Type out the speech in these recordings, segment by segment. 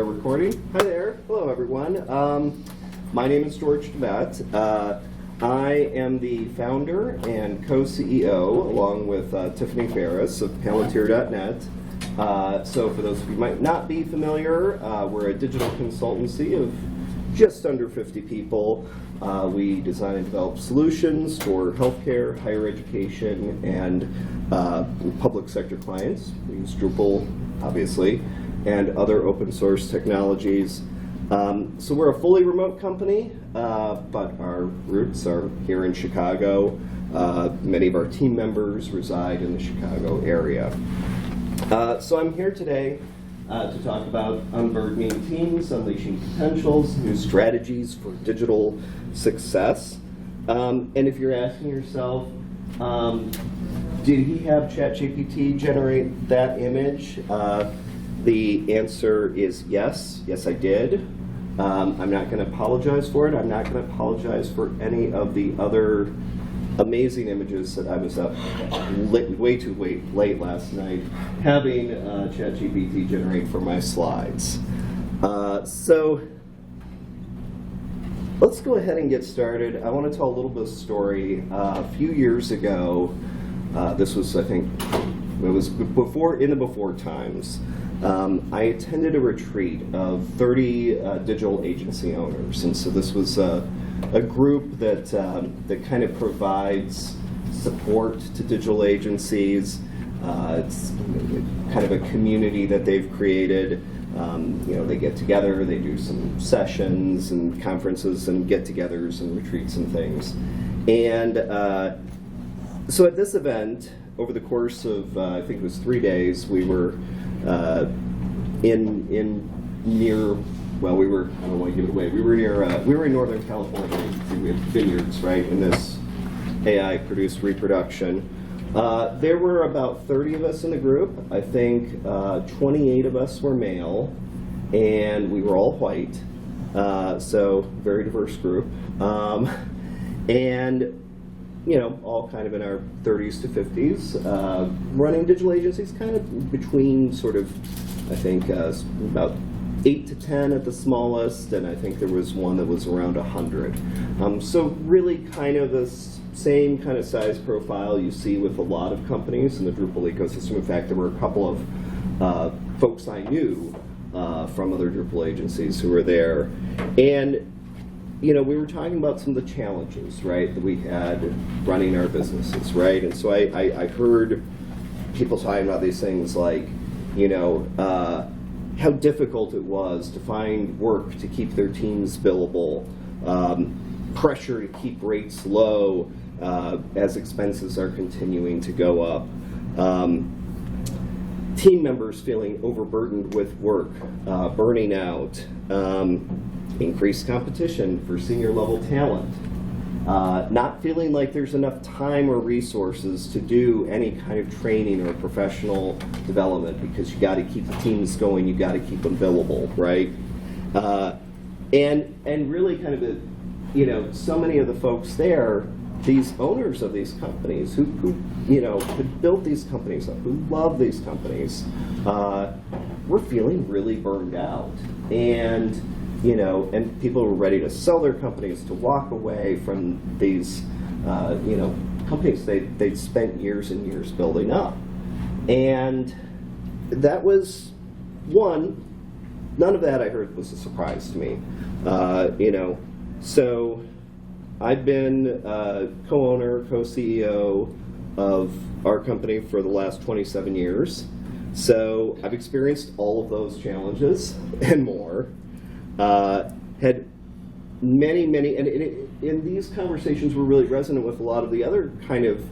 Recording. Hi there. Hello, everyone. My name is George DeVette. I am the founder and co-CEO, along with Tiffany Ferris of Palantir.net. So for those of you who might not be familiar, we're a digital consultancy of just under 50 people. We design and develop solutions for healthcare, higher education, and public sector clients. We use Drupal, obviously, and other open source technologies. So we're a fully remote company, but our roots are here in Chicago. Many of our team members reside in the Chicago area. So I'm here today to talk about unburdening teams, unleashing potentials, new strategies for digital success. And if you're asking yourself, did he have ChatGPT generate that image? The answer is yes. Yes, I did. I'm not going to apologize for it. I'm not going to apologize for any of the other amazing images that I was up way too late last night having ChatGPT generate for my slides. So let's go ahead and get started. I want to tell a little bit of a story. A few years ago, this was, I think, it was in the before times. I attended a retreat of 30 digital agency owners, and so this was a group that kind of provides support to digital agencies. It's kind of a community that they've created. They get together, they do some sessions and conferences and get-togethers and retreats and things. And so at this event, over the course of I think it was 3 days, we were we were, I don't want to give it away, we were in Northern California. We have vineyards, right, in this AI-produced reproduction. There were about 30 of us in the group. I think 28 of us were male, and we were all white, so very diverse group. And all kind of in our 30s to 50s, running digital agencies kind of between sort of, I think, about 8 to 10 at the smallest, and I think there was one that was around 100. So really kind of the same kind of size profile you see with a lot of companies in the Drupal ecosystem. In fact, there were a couple of folks I knew from other Drupal agencies who were there. And we were talking about some of the challenges, right, that we had running our businesses, right? And so I heard people talking about these things like, how difficult it was to find work to keep their teams billable, pressure to keep rates low as expenses are continuing to go up, team members feeling overburdened with work, burning out, increased competition for senior level talent, not feeling like there's enough time or resources to do any kind of training or professional development because you got to keep the teams going, you got to keep them billable, right? And really kind of so many of the folks there, these owners of these companies who had built these companies up, who love these companies, were feeling really burned out. And and people were ready to sell their companies, to walk away from these, companies they'd spent years and years building up. And that was one, none of that I heard was a surprise to me. So I've been co-owner, co-CEO of our company for the last 27 years. So I've experienced all of those challenges and more. Had many, and these conversations were really resonant with a lot of the other kind of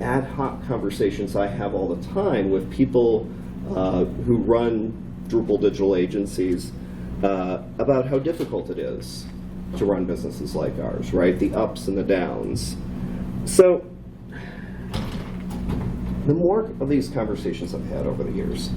ad hoc conversations I have all the time with people who run Drupal digital agencies about how difficult it is to run businesses like ours, right? The ups and the downs. So the more of these conversations I've had over the years,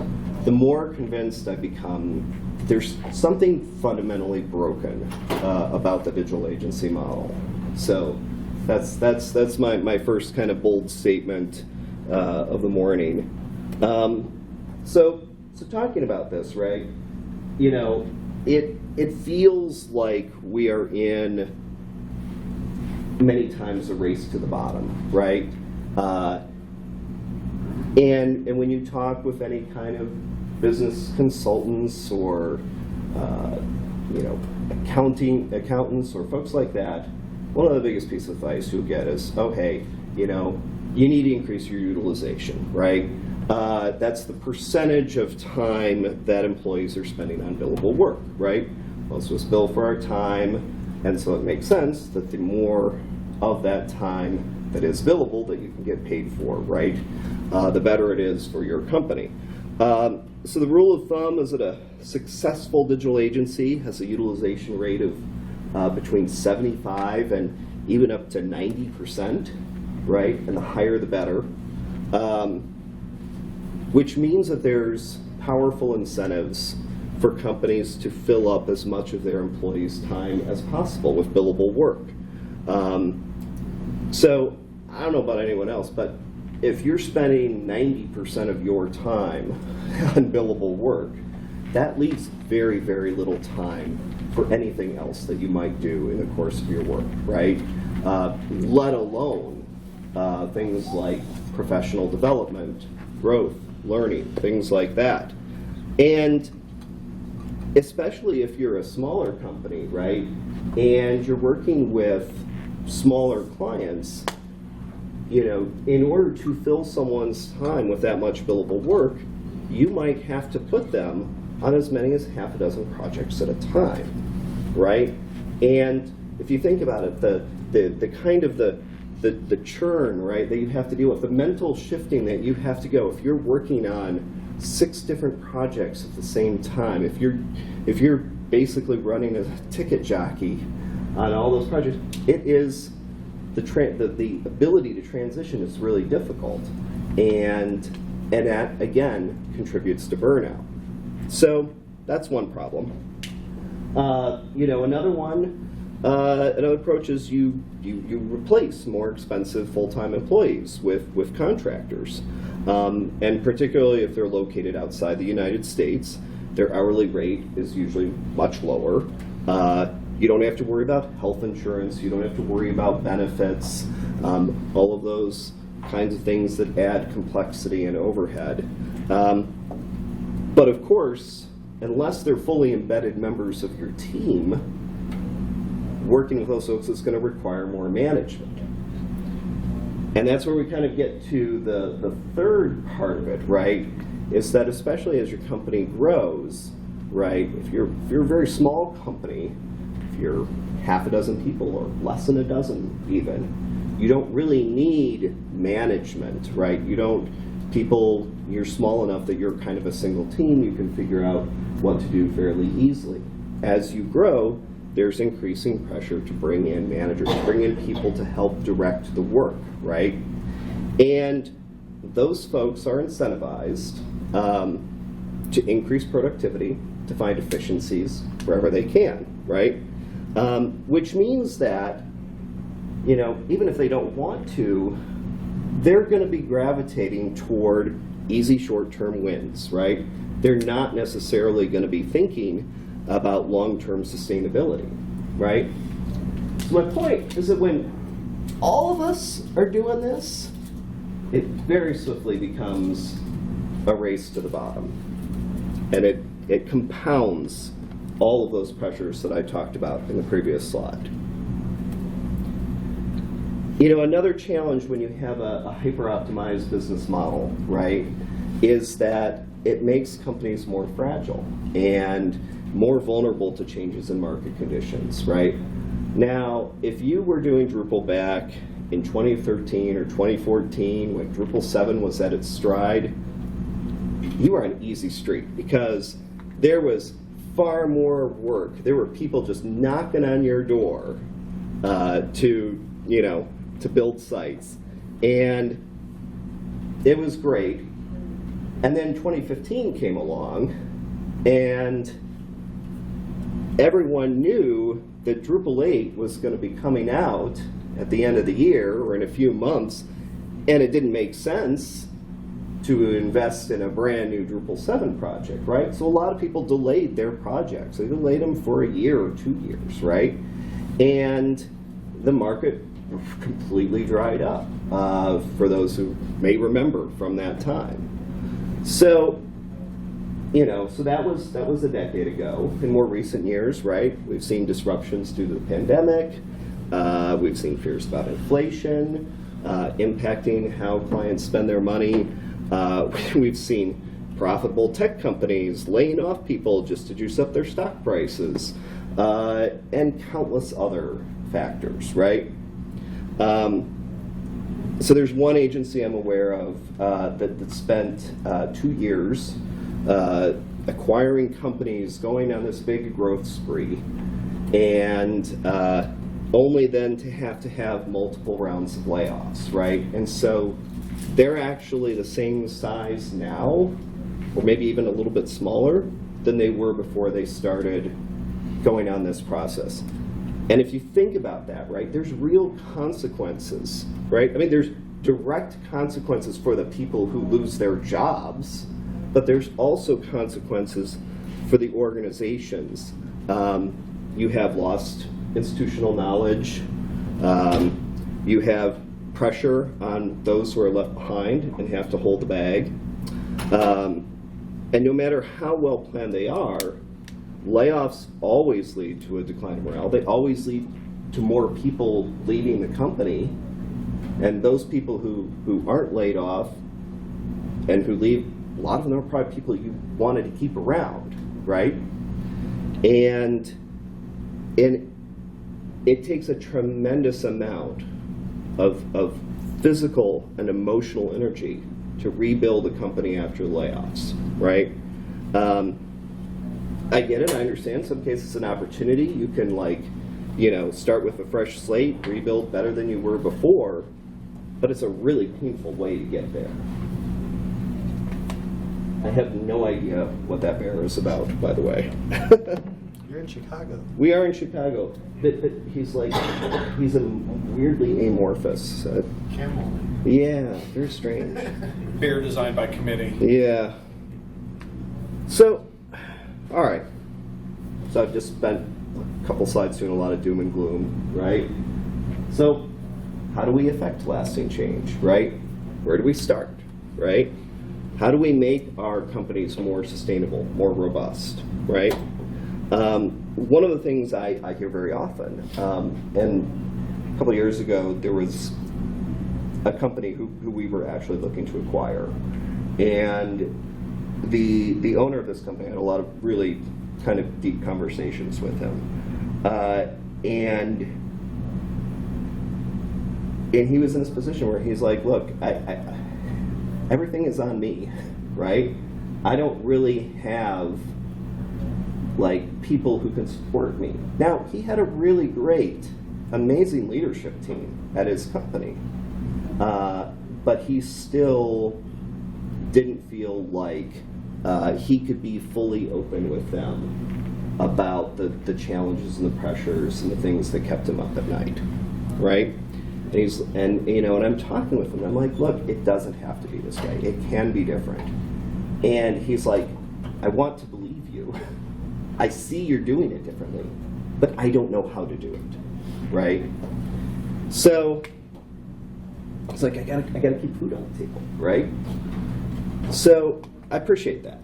the more convinced I've become there's something fundamentally broken about the digital agency model. So that's my first kind of bold statement of the morning. So talking about this, right? you know, it feels like we are in many times a race to the bottom, right? And when you talk with any kind of business consultants or accountants or folks like that, one of the biggest pieces of advice you'll get is, oh hey, you need to increase your utilization, right? That's the percentage of time that employees are spending on billable work, right? Most of us bill for our time, and so it makes sense that the more of that time that is billable that you can get paid for, right? The better it is for your company. So the rule of thumb is that a successful digital agency has a utilization rate of between 75 and even up to 90%, right? And the higher the better. Which means that there's powerful incentives for companies to fill up as much of their employees' time as possible with billable work. So I don't know about anyone else, but if you're spending 90% of your time on billable work, that leaves very, very little time for anything else that you might do in the course of your work, right? Let alone things like professional development, growth, learning, things like that. And especially if you're a smaller company, right, and you're working with smaller clients, in order to fill someone's time with that much billable work, you might have to put them on as many as half a dozen projects at a time, right? And if you think about it, the kind of the churn, right, that you have to deal with, the mental shifting that you have to go, if you're working on 6 different projects at the same time, if you're basically running a ticket jockey on all those projects, it is the ability to transition is really difficult, and that again contributes to burnout. So that's one problem. Another approach is you replace more expensive full-time employees with contractors, and particularly if they're located outside the United States, their hourly rate is usually much lower. You don't have to worry about health insurance. You don't have to worry about benefits, all of those kinds of things that add complexity and overhead. But of course, unless they're fully embedded members of your team, working with those folks is going to require more management. And that's where we kind of get to the third part of it, right? Is that especially as your company grows, right? If you're a very small company, if you're half a dozen people or less than a dozen even, you don't really need management, right? You're small enough that you're kind of a single team, you can figure out what to do fairly easily. As you grow, there's increasing pressure to bring in managers, to bring in people to help direct the work, right? And those folks are incentivized to increase productivity, to find efficiencies wherever they can, right? Which means that, even if they don't want to, they're going to be gravitating toward easy short-term wins, right? They're not necessarily going to be thinking about long-term sustainability, right? So my point is that when all of us are doing this, it very swiftly becomes a race to the bottom. And it compounds all of those pressures that I talked about in the previous slide. Another challenge when you have a hyper-optimized business model, right, is that it makes companies more fragile and more vulnerable to changes in market conditions, right? Now, if you were doing Drupal back in 2013 or 2014, when Drupal 7 was at its stride, you were on easy street because there was far more work. There were people just knocking on your door to build sites, and it was great. And then 2015 came along, and everyone knew that Drupal 8 was going to be coming out at the end of the year or in a few months, and it didn't make sense to invest in a brand new Drupal 7 project, right? So a lot of people delayed their projects. They delayed them for a year or 2 years, right? And the market completely dried up, for those who may remember from that time. So, so that was a decade ago. In more recent years, right, we've seen disruptions due to the pandemic. We've seen fears about inflation impacting how clients spend their money. We've seen profitable tech companies laying off people just to juice up their stock prices, and countless other factors, right? So there's one agency I'm aware of that spent 2 years acquiring companies, going on this big growth spree, and only then to have multiple rounds of layoffs, right? And so they're actually the same size now, or maybe even a little bit smaller than they were before they started going on this process. And if you think about that, right, there's real consequences, right? I mean, there's direct consequences for the people who lose their jobs, but there's also consequences for the organizations. You have lost institutional knowledge. You have pressure on those who are left behind and have to hold the bag. And no matter how well planned they are, layoffs always lead to a decline in morale. They always lead to more people leaving the company. And those people who aren't laid off and who leave, a lot of them are probably people you wanted to keep around, right? And it takes a tremendous amount of physical and emotional energy to rebuild a company after layoffs, right? I get it, I understand. In some cases, it's an opportunity. You can start with a fresh slate, rebuild better than you were before, but it's a really painful way to get there. I have no idea what that bear is about, by the way. You're in Chicago. We are in Chicago, but he's a weirdly amorphous. Camel. Yeah, very strange. Bear designed by committee. Yeah. So, all right. So I've just spent a couple slides doing a lot of doom and gloom, right? So, how do we affect lasting change, right? Where do we start, right? How do we make our companies more sustainable, more robust, right? One of the things I hear very often, and a couple of years ago, there was a company who we were actually looking to acquire, and the owner of this company had a lot of really kind of deep conversations with him, and he was in this position where he's like, look, everything is on me, right? I don't really have people who can support me. Now, he had a really great, amazing leadership team at his company, but he still didn't feel like he could be fully open with them about the challenges and the pressures and the things that kept him up at night, right? And I'm talking with him, I'm like, look, it doesn't have to be this way. It can be different. And he's like, I want to believe you. I see you're doing it differently, but I don't know how to do it, right? So it's like I gotta keep food on the table, right? So I appreciate that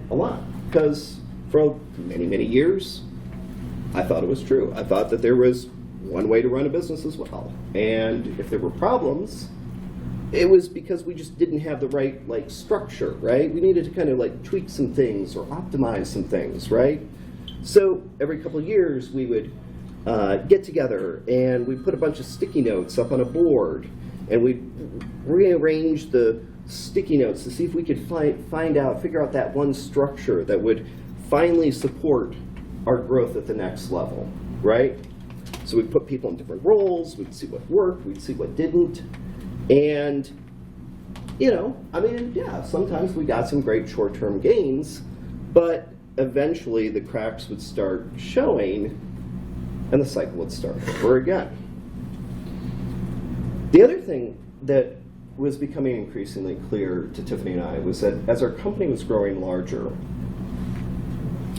a lot, because for many, many years, I thought it was true. I thought that there was one way to run a business as well, and if there were problems, it was because we just didn't have the right structure, right? We needed to kind of tweak some things or optimize some things, right? So every couple of years we would get together and we'd put a bunch of sticky notes up on a board, and we'd rearrange the sticky notes to see if we could figure out that one structure that would finally support our growth at the next level, right? So we'd put people in different roles, we'd see what worked, we'd see what didn't. And, sometimes we got some great short-term gains, but eventually the cracks would start showing and the cycle would start over again. The other thing that was becoming increasingly clear to Tiffany and I was that as our company was growing larger,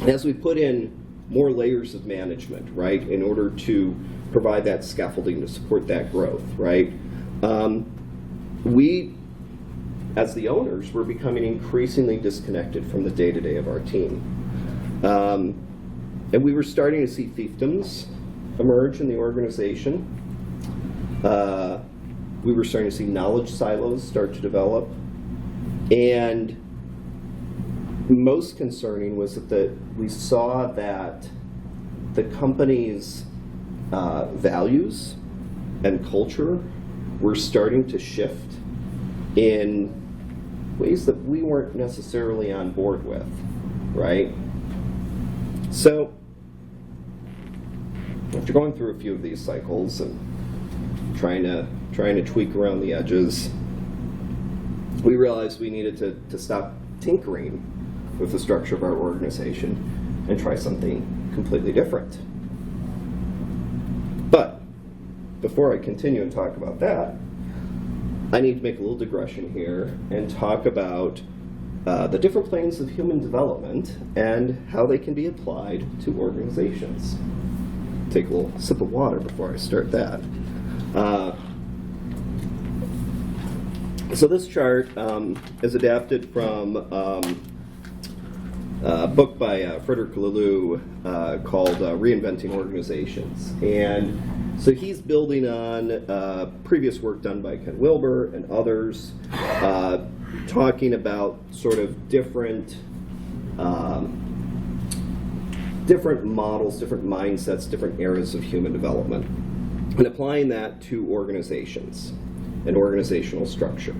and as we put in more layers of management, right, in order to provide that scaffolding to support that growth, right, we, as the owners, were becoming increasingly disconnected from the day-to-day of our team. And we were starting to see fiefdoms emerge in the organization. We were starting to see knowledge silos start to develop. And most concerning was that we saw that the company's values and culture were starting to shift in ways that we weren't necessarily on board with, right? So, after going through a few of these cycles and trying to tweak around the edges, we realized we needed to stop tinkering with the structure of our organization and try something completely different. But before I continue and talk about that, I need to make a little digression here and talk about the different planes of human development and how they can be applied to organizations. Take a little sip of water before I start that. So this chart is adapted from a book by Frederick Laloux called Reinventing Organizations. And so he's building on previous work done by Ken Wilber and others, talking about sort of different models, different mindsets, different areas of human development, and applying that to organizations and organizational structure.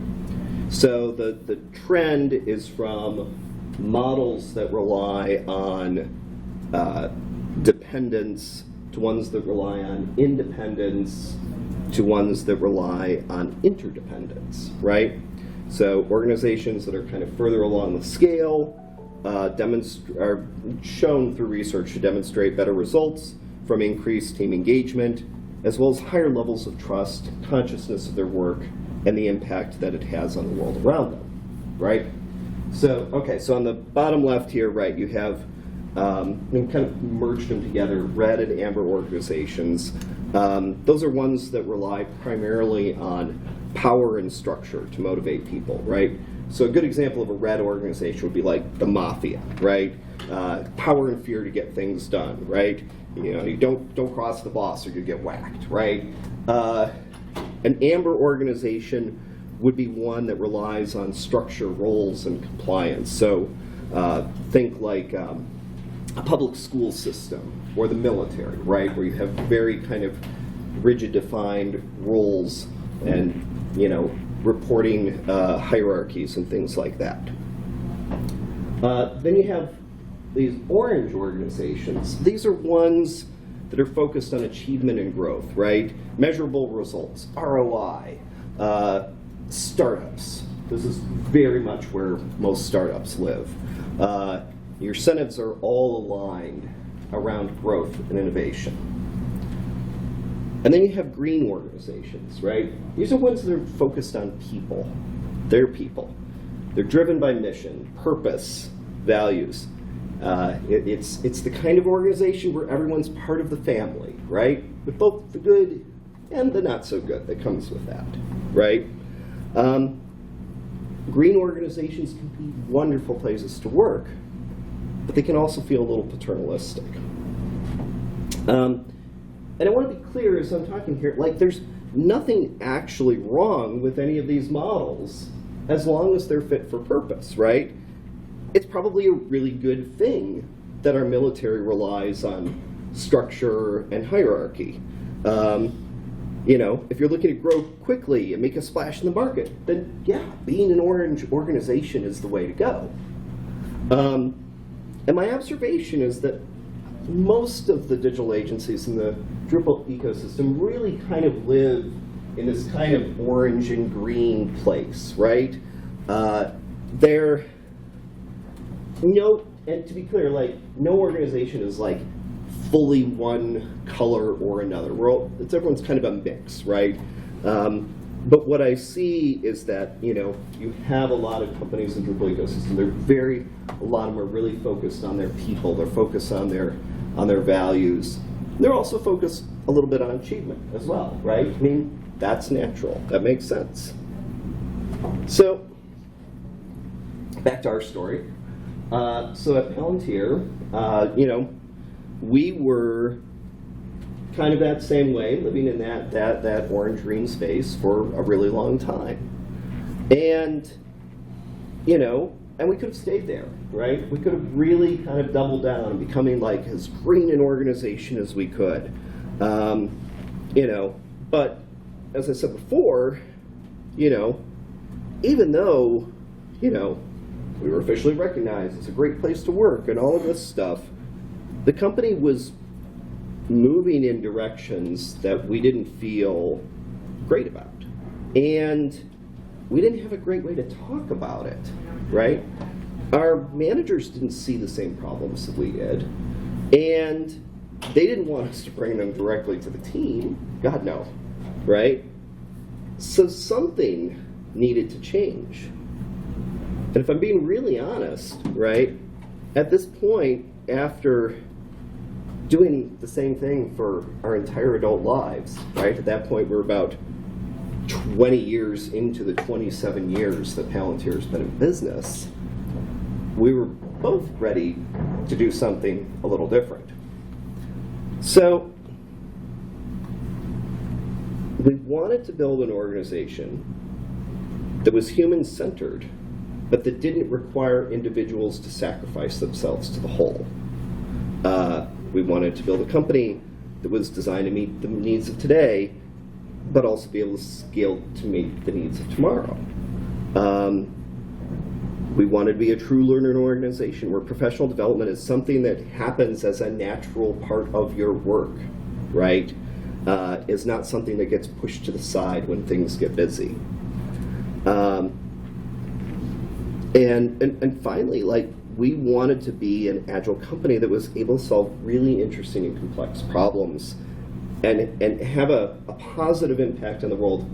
So the trend is from models that rely on dependence to ones that rely on independence to ones that rely on interdependence, right? So organizations that are kind of further along the scale are shown through research to demonstrate better results from increased team engagement, as well as higher levels of trust, consciousness of their work, and the impact that it has on the world around them, right? So, okay, so on the bottom left here, right, you have we kind of merged them together, red and amber organizations. Those are ones that rely primarily on power and structure to motivate people, right? So a good example of a red organization would be like the mafia, right? Power and fear to get things done, right? You know, you don't cross the boss or you get whacked, right? An amber organization would be one that relies on structure, roles, and compliance. So think like a public school system or the military, right? Where you have very kind of rigid defined roles and, you know, reporting hierarchies and things like that. Then you have these orange organizations. These are ones that are focused on achievement and growth, right? Measurable results, ROI, startups. This is very much where most startups live. Your incentives are all aligned around growth and innovation. And then you have green organizations, right? These are ones that are focused on people. They're people. They're driven by mission, purpose, values. It's the kind of organization where everyone's part of the family, right? With both the good and the not so good that comes with that, right? Green organizations can be wonderful places to work, but they can also feel a little paternalistic. And I want to be clear as I'm talking here, like there's nothing actually wrong with any of these models as long as they're fit for purpose, right? It's probably a really good thing that our military relies on structure and hierarchy. You know, if you're looking to grow quickly and make a splash in the market, then yeah, being an orange organization is the way to go. And my observation is that most of the digital agencies in the Drupal ecosystem really kind of live in this kind of orange and green place, right? And to be clear, like no organization is like fully one color or another. Everyone's kind of a mix, right? But what I see is that, you have a lot of companies in the Drupal ecosystem. A lot of them are really focused on their people. They're focused on their values. They're also focused a little bit on achievement as well, right? I mean, that's natural. That makes sense. So, back to our story. So at Palantir, we were kind of that same way, living in that orange-green space for a really long time. And, and we could have stayed there, right? We could have really kind of doubled down and becoming like as green an organization as we could. But as I said before, even though, we were officially recognized as a great place to work and all of this stuff, the company was moving in directions that we didn't feel great about. And we didn't have a great way to talk about it, right? Our managers didn't see the same problems that we did. And they didn't want us to bring them directly to the team. God, no, right? So something needed to change. And if I'm being really honest, right, at this point, after doing the same thing for our entire adult lives, right, at that point we're about 20 years into the 27 years that Palantir's been in business, we were both ready to do something a little different. So we wanted to build an organization that was human-centered, but that didn't require individuals to sacrifice themselves to the whole. We wanted to build a company that was designed to meet the needs of today, but also be able to scale to meet the needs of tomorrow. We wanted to be a true learner organization where professional development is something that happens as a natural part of your work, right? Is not something that gets pushed to the side when things get busy. And finally, we wanted to be an agile company that was able to solve really interesting and complex problems and have a positive impact on the world,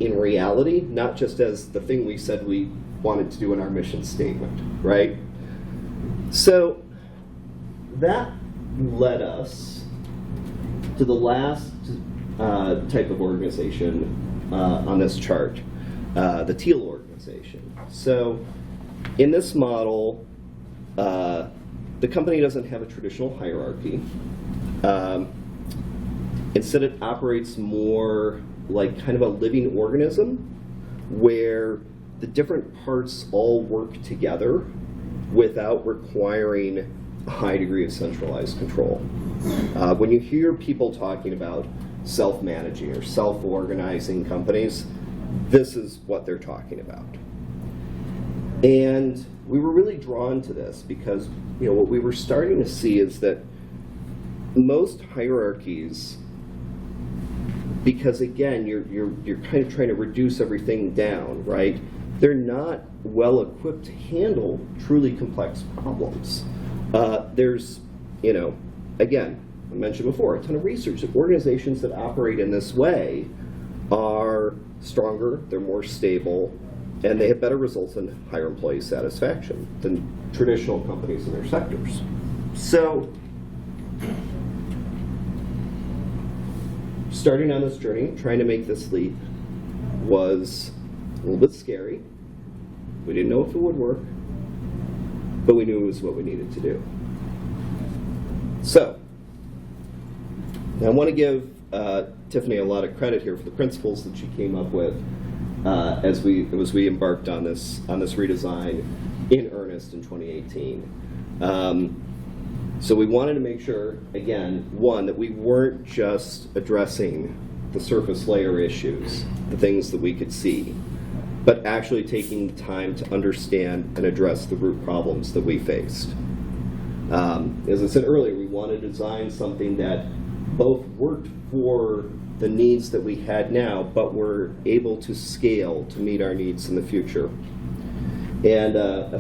in reality, not just as the thing we said we wanted to do in our mission statement, right? So that led us to the last type of organization on this chart, the teal organization. So in this model, the company doesn't have a traditional hierarchy. Instead, it operates more like kind of a living organism where the different parts all work together without requiring a high degree of centralized control. When you hear people talking about self-managing or self-organizing companies, this is what they're talking about. And we were really drawn to this because what we were starting to see is that most hierarchies, because again you're kind of trying to reduce everything down, right? They're not well equipped to handle truly complex problems. There's, again, I mentioned before, a ton of research that organizations that operate in this way are stronger, they're more stable, and they have better results in higher employee satisfaction than traditional companies in their sectors. So, starting on this journey, trying to make this leap, was a little bit scary. We didn't know if it would work, but we knew it was what we needed to do. So, now I want to give Tiffany a lot of credit here for the principles that she came up with as we embarked on this redesign in earnest in 2018. So we wanted to make sure, again, one, that we weren't just addressing the surface layer issues, the things that we could see, but actually taking the time to understand and address the root problems that we faced. As I said earlier, we wanted to design something that both worked for the needs that we had now, but were able to scale to meet our needs in the future. And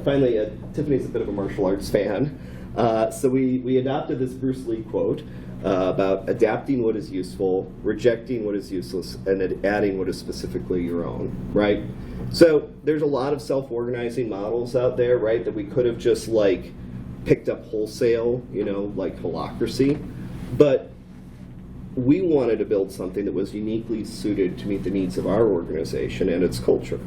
finally, Tiffany's a bit of a martial arts fan. So we adopted this Bruce Lee quote about adapting what is useful, rejecting what is useless, and then adding what is specifically your own, right? So there's a lot of self-organizing models out there, right, that we could have just like picked up wholesale, you know, like holacracy. But we wanted to build something that was uniquely suited to meet the needs of our organization and its culture.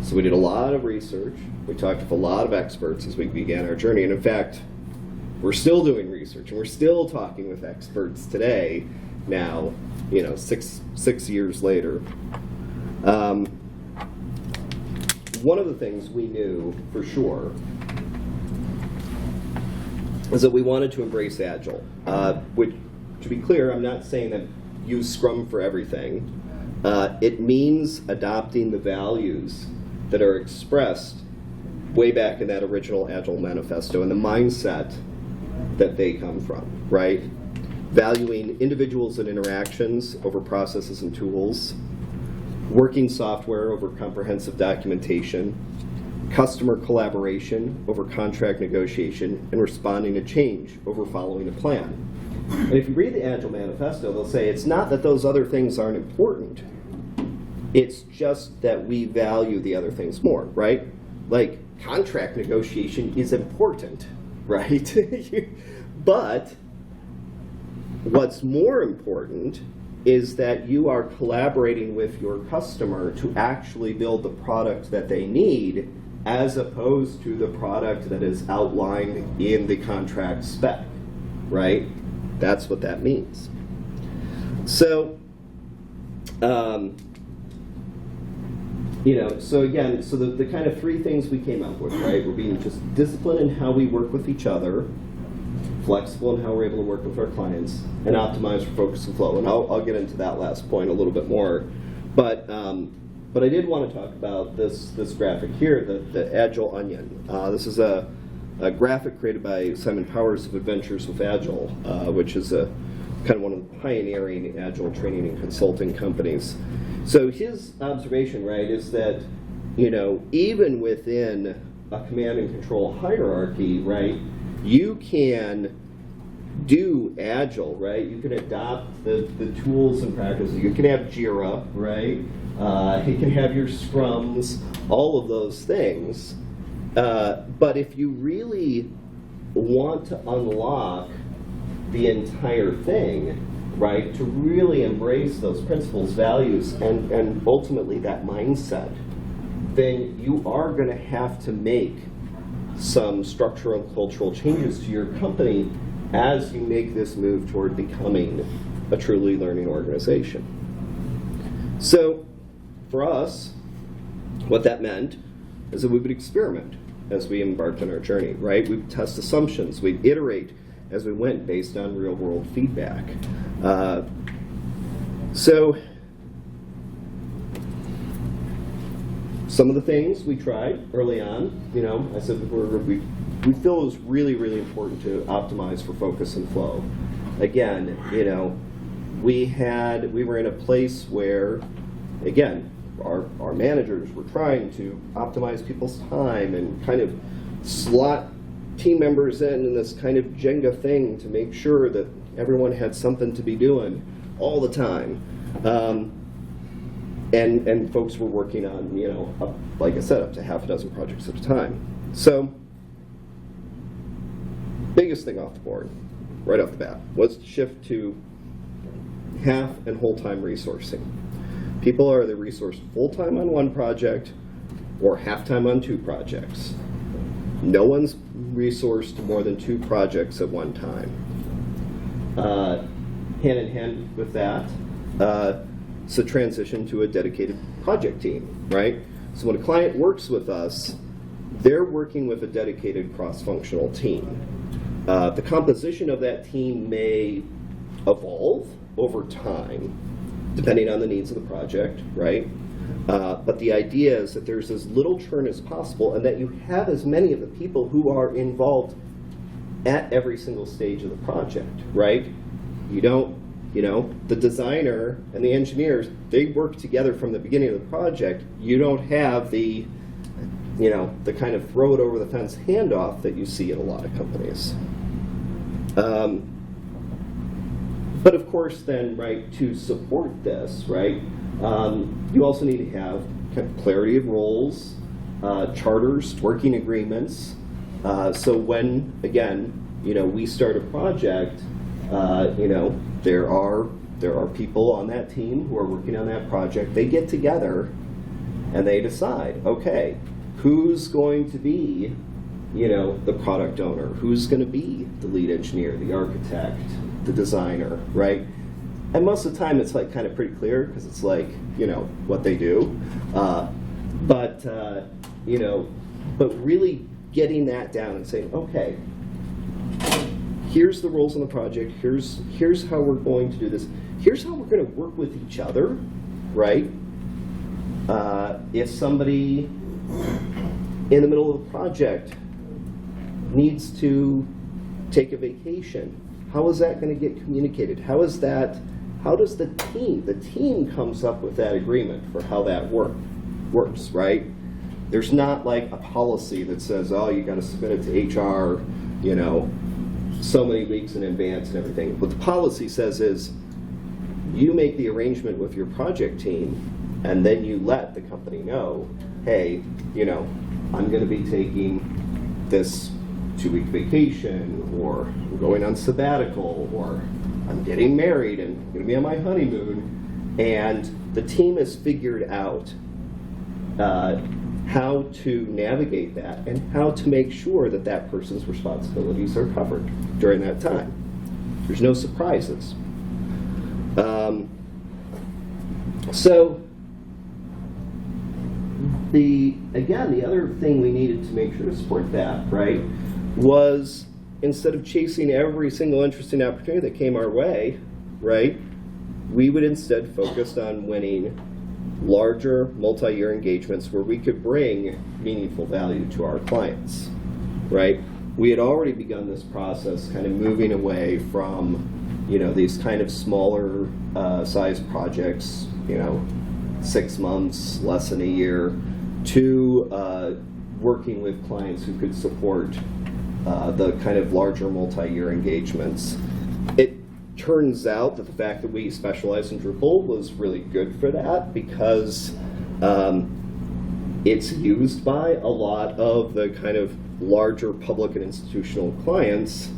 So we did a lot of research. We talked with a lot of experts as we began our journey. And in fact, we're still doing research and we're still talking with experts today, now, you know, six years later. One of the things we knew for sure is that we wanted to embrace Agile, which, to be clear, I'm not saying that use Scrum for everything. It means adopting the values that are expressed way back in that original Agile manifesto and the mindset that they come from, right? Valuing individuals and interactions over processes and tools, working software over comprehensive documentation, customer collaboration over contract negotiation, and responding to change over following a plan. And if you read the Agile Manifesto, they'll say it's not that those other things aren't important. It's just that we value the other things more, right? Like contract negotiation is important, right? But what's more important is that you are collaborating with your customer to actually build the product that they need, as opposed to the product that is outlined in the contract spec, right? That's what that means. So, so again, so the kind of three things we came up with, right? We're being just disciplined in how we work with each other, flexible in how we're able to work with our clients, and optimize for focus and flow. And I'll get into that last point a little bit more. But I did want to talk about this graphic here, the Agile Onion. This is a graphic created by Simon Powers of Adventures with Agile, which is a kind of one of the pioneering Agile training and consulting companies. So his observation, right, is that, you know, even within a command and control hierarchy, right, you can do Agile, right? You can adopt the tools and practices. You can have Jira, right? You can have your Scrums, all of those things. But if you really want to unlock the entire thing, right, to really embrace those principles, values, and ultimately that mindset, then you are going to have to make some structural and cultural changes to your company as you make this move toward becoming a truly learning organization. So for us, what that meant is that we would experiment as we embarked on our journey, right? We would test assumptions, we'd iterate as we went based on real world feedback. So some of the things we tried early on, you know, I said we feel it was really, really important to optimize for focus and flow. Again, you know, we were in a place where, again, our managers were trying to optimize people's time and kind of slot team members in this kind of Jenga thing to make sure that everyone had something to be doing all the time. And folks were working on, you know, like I said, up to half a dozen projects at a time. So, biggest thing off the board, right off the bat, was to shift to half and whole time resourcing. People are either resourced full time on one project or half time on two projects. No one's resourced more than two projects at one time. Hand in hand with that, it's a transition to a dedicated project team, right? So when a client works with us, they're working with a dedicated cross-functional team. The composition of that team may evolve over time, depending on the needs of the project, right? But the idea is that there's as little churn as possible and that you have as many of the people who are involved at every single stage of the project, right? You don't, you know, the designer and the engineers, they work together from the beginning of the project. You don't have the the kind of throw it over the fence handoff that you see in a lot of companies. But of course then, right, to support this, right, you also need to have kind of clarity of roles, charters, working agreements. So when, again, we start a project, there are people on that team who are working on that project. They get together and they decide, okay, who's going to be, the product owner? Who's going to be the lead engineer, the architect, the designer, right? And most of the time it's like kind of pretty clear because it's like, what they do. But really getting that down and saying, okay, here's the roles on the project, here's how we're going to do this, here's how we're going to work with each other, right? If somebody in the middle of the project needs to take a vacation, how is that going to get communicated? How does the team comes up with that agreement for how that works, right? There's not like a policy that says, oh, you got to submit it to HR, so many weeks in advance and everything. What the policy says is you make the arrangement with your project team and then you let the company know, hey, I'm going to be taking this 2-week vacation, or I'm going on sabbatical, or I'm getting married and I'm going to be on my honeymoon. And the team has figured out how to navigate that and how to make sure that that person's responsibilities are covered during that time. There's no surprises. So the other thing we needed to make sure to support that, right, was instead of chasing every single interesting opportunity that came our way, right, we would instead focus on winning larger multi-year engagements where we could bring meaningful value to our clients, right? We had already begun this process kind of moving away from, these kind of smaller size projects, 6 months, less than a year, to working with clients who could support the kind of larger multi-year engagements. It turns out that the fact that we specialize in Drupal was really good for that because it's used by a lot of the kind of larger public and institutional clients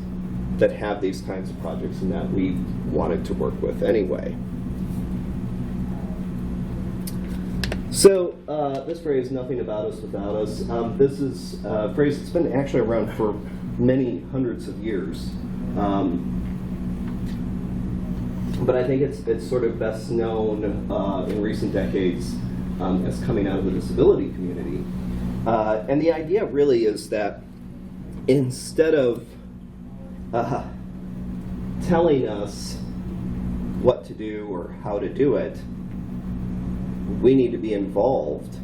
that have these kinds of projects and that we wanted to work with anyway. So this phrase, nothing about us without us, this is a phrase that's been actually around for many hundreds of years. But I think it's sort of best known in recent decades as coming out of the disability community. And the idea really is that instead of telling us what to do or how to do it, we need to be involved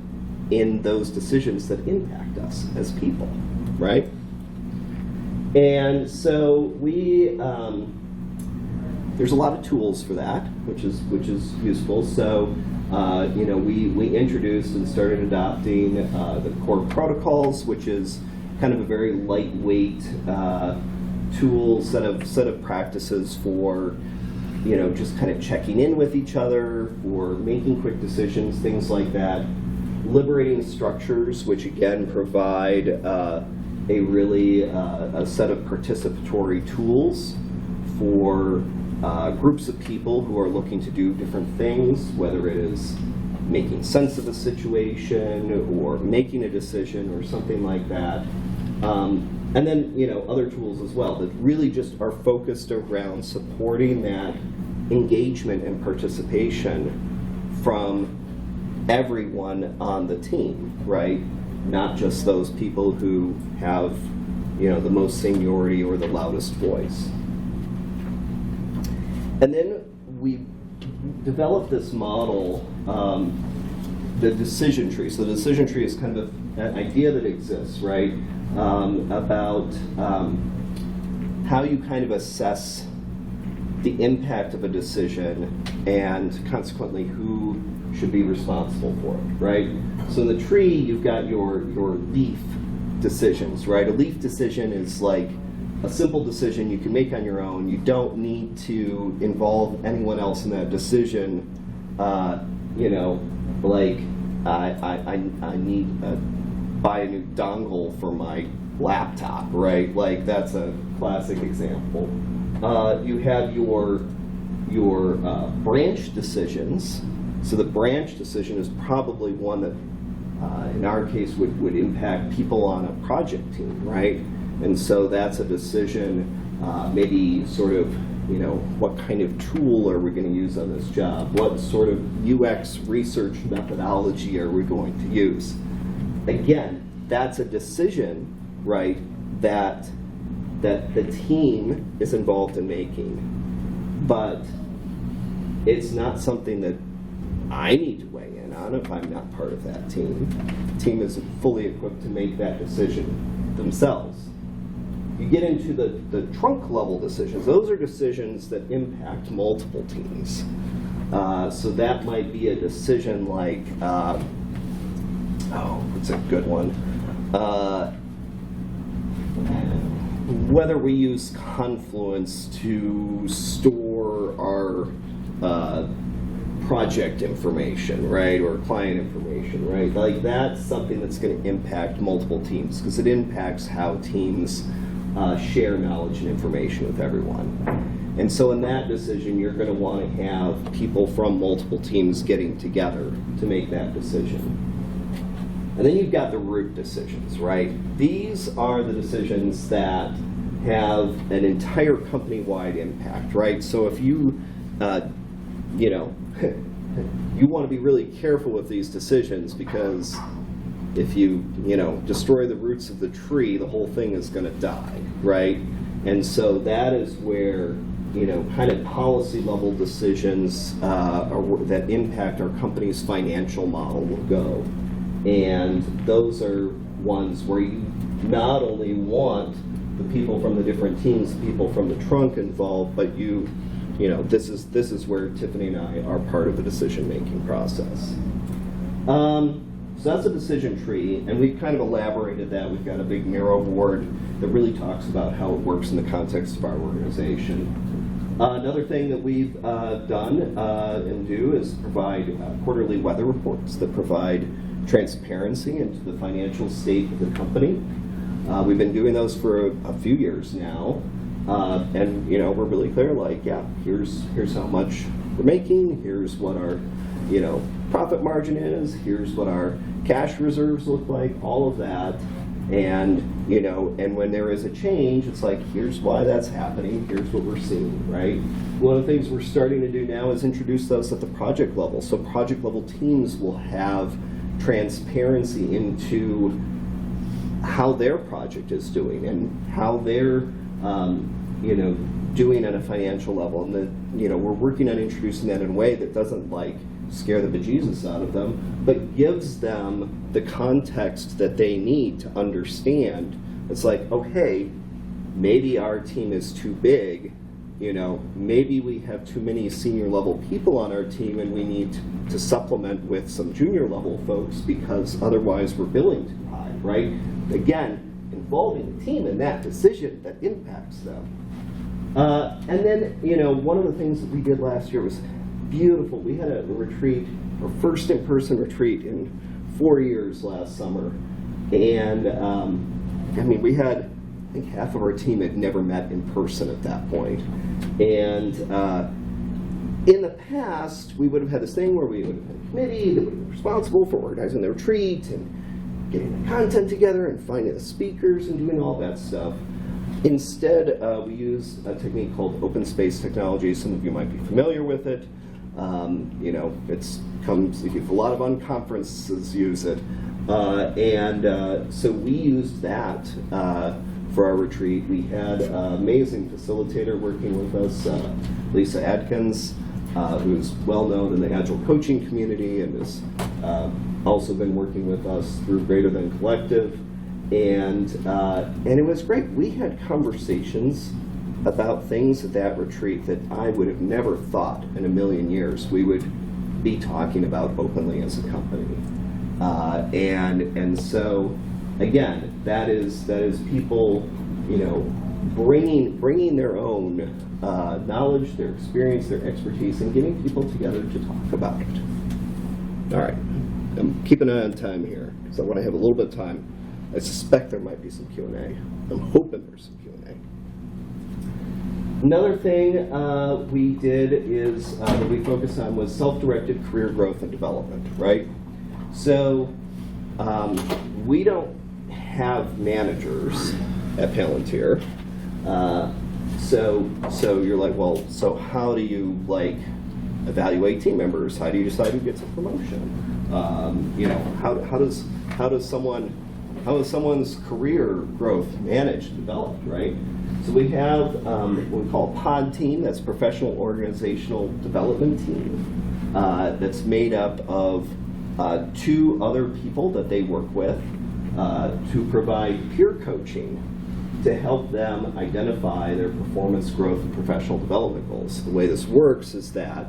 in those decisions that impact us as people, right? And so there's a lot of tools for that, which is useful. So we introduced and started adopting the core protocols, which is kind of a very lightweight tool set of practices for just kind of checking in with each other, for making quick decisions, things like that. Liberating structures, which again provide a set of participatory tools for groups of people who are looking to do different things, whether it is making sense of a situation or making a decision or something like that. And then, other tools as well that really just are focused around supporting that engagement and participation from everyone on the team, right? Not just those people who have, the most seniority or the loudest voice. And then we developed this model, the decision tree. So the decision tree is kind of an idea that exists, right? About how you kind of assess the impact of a decision and consequently who should be responsible for it, right? So in the tree, you've got your leaf decisions, right? A leaf decision is like a simple decision you can make on your own. You don't need to involve anyone else in that decision. You know, like I need to buy a new dongle for my laptop, right? Like that's a classic example. You have your branch decisions. So the branch decision is probably one that, in our case, would impact people on a project team, right? And so that's a decision, maybe sort of, you know, what kind of tool are we going to use on this job? What sort of UX research methodology are we going to use? Again, that's a decision, right, that the team is involved in making. But it's not something that I need to weigh in on if I'm not part of that team. The team is fully equipped to make that decision themselves. You get into the trunk level decisions. Those are decisions that impact multiple teams. So that might be a decision like, what's a good one? Whether we use Confluence to store our project information, right, or client information, right? Like that's something that's going to impact multiple teams because it impacts how teams share knowledge and information with everyone. And so in that decision, you're going to want to have people from multiple teams getting together to make that decision. And then you've got the root decisions, right? These are the decisions that have an entire company-wide impact, right? So if you, you know, you want to be really careful with these decisions because if you know, destroy the roots of the tree, the whole thing is going to die, right? And so that is where, you know, kind of policy level decisions that impact our company's financial model will go. And those are ones where you not only want the people from the different teams, the people from the trunk involved, but you know, this is where Tiffany and I are part of the decision-making process. So that's a decision tree, and we've kind of elaborated that. We've got a big Miro board that really talks about how it works in the context of our organization. Another thing that we've done and do is provide quarterly weather reports that provide transparency into the financial state of the company. We've been doing those for a few years now, and you know, we're really clear, like, yeah, here's how much we're making, here's what our, you know, profit margin is, here's what our cash reserves look like, all of that. And you know, and when there is a change, it's like, here's why that's happening, here's what we're seeing, right? One of the things we're starting to do now is introduce those at the project level. So project level teams will have transparency into how their project is doing and how they're you know, doing at a financial level. And that, you know, we're working on introducing that in a way that doesn't like scare the bejesus out of them, but gives them the context that they need to understand. It's like, okay, maybe our team is too big, you know, maybe we have too many senior level people on our team and we need to supplement with some junior level folks because otherwise we're billing too high, right? Again, involving the team in that decision that impacts them. And then, you know, one of the things that we did last year was beautiful. We had a retreat, our first in-person retreat in 4 years last summer. And I mean, we had, I think half of our team had never met in person at that point. And in the past, we would have had this thing where we would have had a committee that would have been responsible for organizing the retreat and getting the content together and finding the speakers and doing all that stuff. Instead, we use a technique called open space technology. Some of you might be familiar with it. You know, it's comes, a lot of unconferences use it. So we used that for our retreat. We had an amazing facilitator working with us, Lisa Adkins, who's well known in the Agile coaching community and has also been working with us through Greater Than Collective. And it was great. We had conversations about things at that retreat that I would have never thought in a million years we would be talking about openly as a company. And so, again, that is people, bringing their own knowledge, their experience, their expertise, and getting people together to talk about it. All right, I'm keeping an eye on time here, so I want to have a little bit of time. I suspect there might be some Q&A. I'm hoping there's some Q&A. Another thing we did is that we focused on was self-directed career growth and development, right? So we don't have managers at Palantir. So you're like, well, so how do you evaluate team members? How do you decide who gets a promotion? How does someone's career growth managed and developed, right? So we have what we call a pod team, that's professional organizational development team, that's made up of 2 other people that they work with to provide peer coaching to help them identify their performance growth and professional development goals. The way this works is that,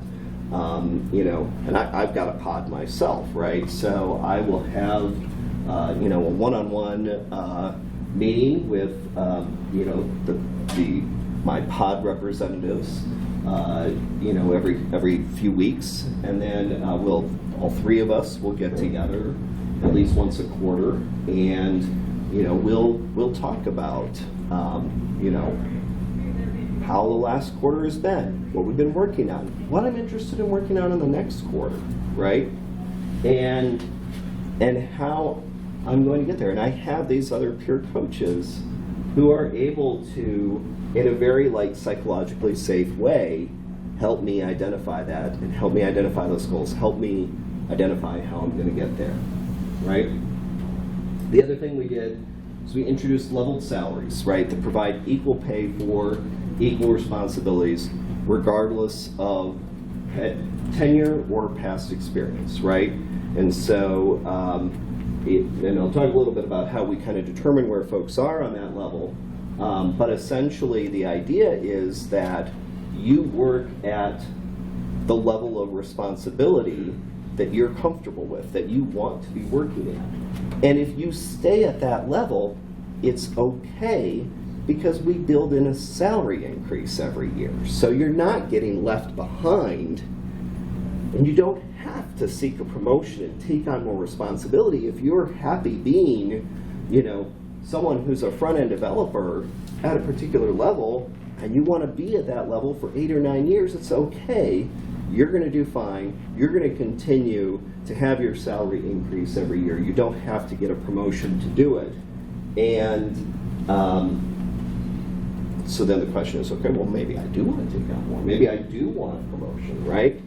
and I've got a pod myself, right? So I will have, a one-on-one meeting with, my pod representatives, every few weeks, and then all 3 of us will get together at least once a quarter, and we'll talk about how the last quarter has been, what we've been working on, what I'm interested in working on in the next quarter, right? And how I'm going to get there. And I have these other peer coaches who are able to, in a very psychologically safe way, help me identify that and help me identify those goals, help me identify how I'm going to get there, right? The other thing we did is we introduced leveled salaries, right, that provide equal pay for equal responsibilities regardless of tenure or past experience, right? And so, and I'll talk a little bit about how we kind of determine where folks are on that level, but essentially the idea is that you work at the level of responsibility that you're comfortable with, that you want to be working at. And if you stay at that level, it's okay, because we build in a salary increase every year. So you're not getting left behind, and you don't have to seek a promotion and take on more responsibility. If you're happy being, someone who's a front-end developer at a particular level, and you want to be at that level for 8 or 9 years, it's okay. You're going to do fine. You're going to continue to have your salary increase every year. You don't have to get a promotion to do it. And so then the question is, okay, well, maybe I do want to take on more. Maybe I do want a promotion, right?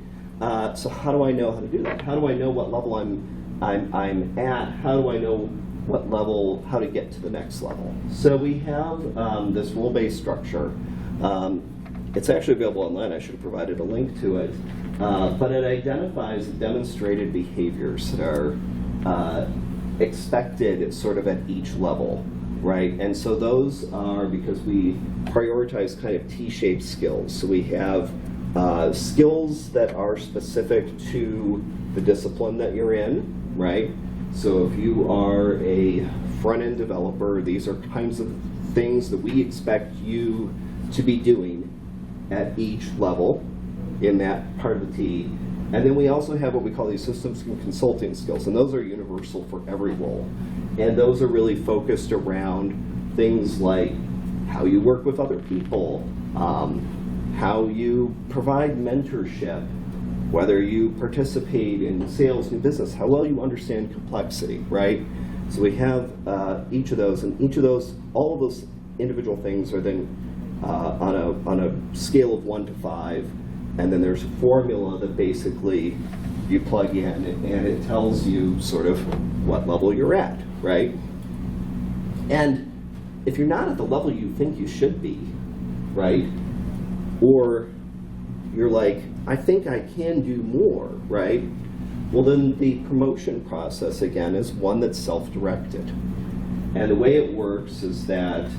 So how do I know how to do that? How do I know what level I'm at? How do I know what level, how to get to the next level? So we have this role-based structure. It's actually available online. I should have provided a link to it. But it identifies demonstrated behaviors that are expected sort of at each level, right? And so those are because we prioritize kind of T-shaped skills. So we have skills that are specific to the discipline that you're in, right? So if you are a front-end developer, these are kinds of things that we expect you to be doing at each level in that part of the T. And then we also have what we call these systems and consulting skills, and those are universal for every role. And those are really focused around things like how you work with other people, how you provide mentorship, whether you participate in sales and business, how well you understand complexity, right? So we have each of those, and each of those, all of those individual things are then on a scale of 1 to 5, and then there's a formula that basically you plug in, and it tells you sort of what level you're at, right? And if you're not at the level you think you should be, right, or you're like, I think I can do more, right? Well, then the promotion process, again, is one that's self-directed. And the way it works is that